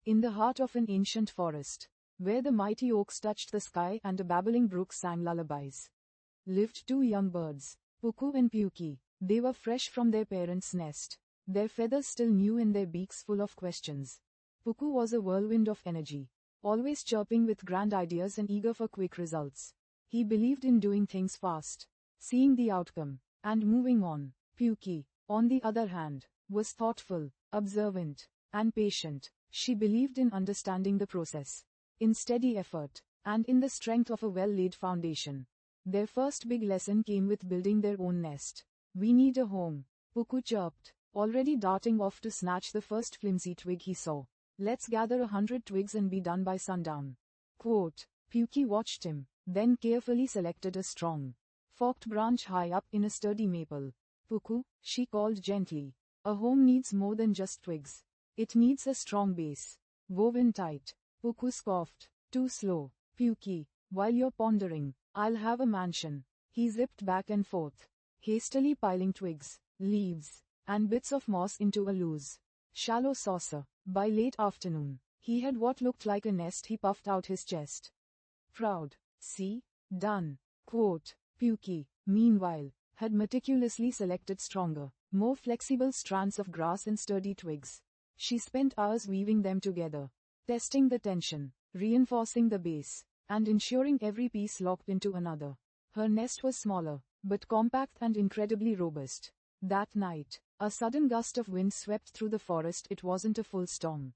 In the heart of an ancient forest, where the mighty oaks touched the sky and a babbling brook sang lullabies, lived two young birds, Puku and Puki. They were fresh from their parents' nest, their feathers still new in their beaks full of questions. Puku was a whirlwind of energy, always chirping with grand ideas and eager for quick results. He believed in doing things fast, seeing the outcome, and moving on. Puki, on the other hand, was thoughtful, observant, and patient. She believed in understanding the process, in steady effort, and in the strength of a well-laid foundation. Their first big lesson came with building their own nest. "We need a home," Puku chirped, already darting off to snatch the first flimsy twig he saw. "Let's gather 100 twigs and be done by sundown." Quote. Puki watched him, then carefully selected a strong, forked branch high up in a sturdy maple. "Puku," she called gently, "a home needs more than just twigs. It needs a strong base, woven tight." Puku scoffed. "Too slow, Puki. While you're pondering, I'll have a mansion." He zipped back and forth, hastily piling twigs, leaves, and bits of moss into a loose, shallow saucer. By late afternoon, he had what looked like a nest. He puffed out his chest, proud. "See? Done." Quote. Puki, meanwhile, had meticulously selected stronger, more flexible strands of grass and sturdy twigs. She spent hours weaving them together, testing the tension, reinforcing the base, and ensuring every piece locked into another. Her nest was smaller, but compact and incredibly robust. That night, a sudden gust of wind swept through the forest. It wasn't a full storm,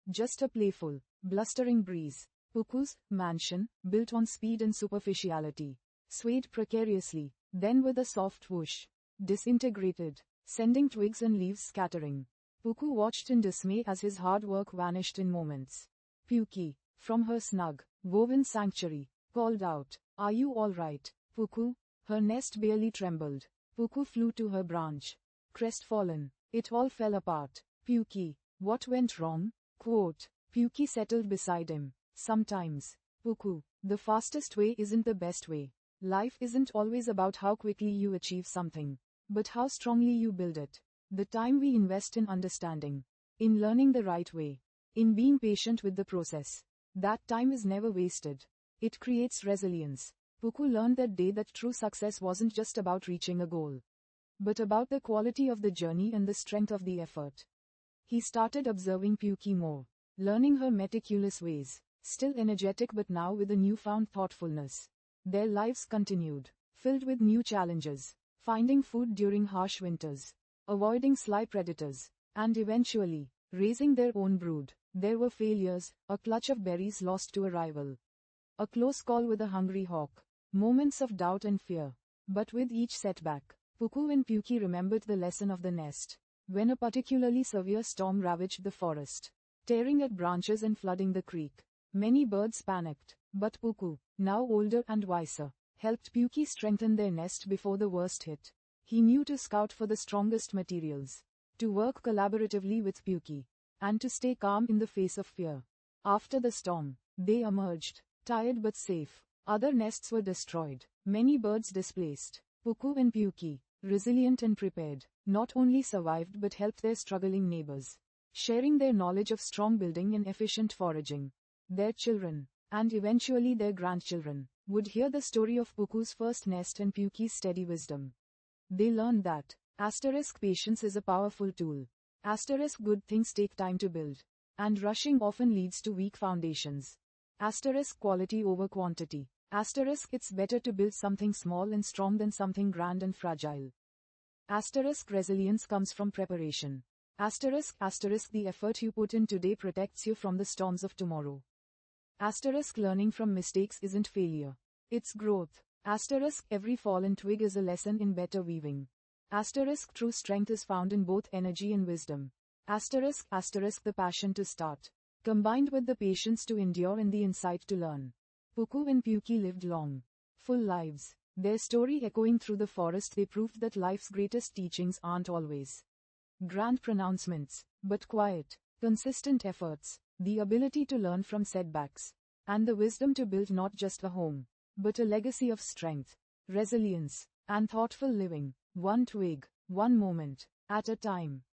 just a playful, blustering breeze. Puku's mansion, built on speed and superficiality, swayed precariously, then with a soft whoosh, disintegrated, sending twigs and leaves scattering. Puku watched in dismay as his hard work vanished in moments. Puki, from her snug, woven sanctuary, called out, "Are you all right, Puku?" Her nest barely trembled. Puku flew to her branch, crestfallen. It all fell apart. "Puki, what went wrong?" Quote. Puki settled beside him. "Sometimes, Puku, the fastest way isn't the best way. Life isn't always about how quickly you achieve something, but how strongly you build it. The time we invest in understanding, in learning the right way, in being patient with the process, that time is never wasted. It creates resilience." Puku learned that day that true success wasn't just about reaching a goal, but about the quality of the journey and the strength of the effort. He started observing Puki more, learning her meticulous ways, still energetic but now with a newfound thoughtfulness. Their lives continued, filled with new challenges, finding food during harsh winters, avoiding sly predators, and eventually, raising their own brood. There were failures, a clutch of berries lost to a rival, a close call with a hungry hawk, moments of doubt and fear. But with each setback, Puku and Puki remembered the lesson of the nest. When a particularly severe storm ravaged the forest, tearing at branches and flooding the creek, many birds panicked. But Puku, now older and wiser, helped Puki strengthen their nest before the worst hit. He knew to scout for the strongest materials, to work collaboratively with Puki, and to stay calm in the face of fear. After the storm, they emerged, tired but safe. Other nests were destroyed, many birds displaced. Puku and Puki, resilient and prepared, not only survived but helped their struggling neighbors, sharing their knowledge of strong building and efficient foraging. Their children, and eventually their grandchildren, would hear the story of Puku's first nest and Puki's steady wisdom. They learned that patience is a powerful tool. Good things take time to build, and rushing often leads to weak foundations. Quality over quantity. It's better to build something small and strong than something grand and fragile. Resilience comes from preparation. The effort you put in today protects you from the storms of tomorrow. Learning from mistakes isn't failure, it's growth. Every fallen twig is a lesson in better weaving. True strength is found in both energy and wisdom. The passion to start, combined with the patience to endure and the insight to learn. Puku and Puki lived long, full lives. Their story echoing through the forest, they proved that life's greatest teachings aren't always grand pronouncements, but quiet, consistent efforts, the ability to learn from setbacks, and the wisdom to build not just a home, but a legacy of strength, resilience, and thoughtful living, one twig, one moment, at a time.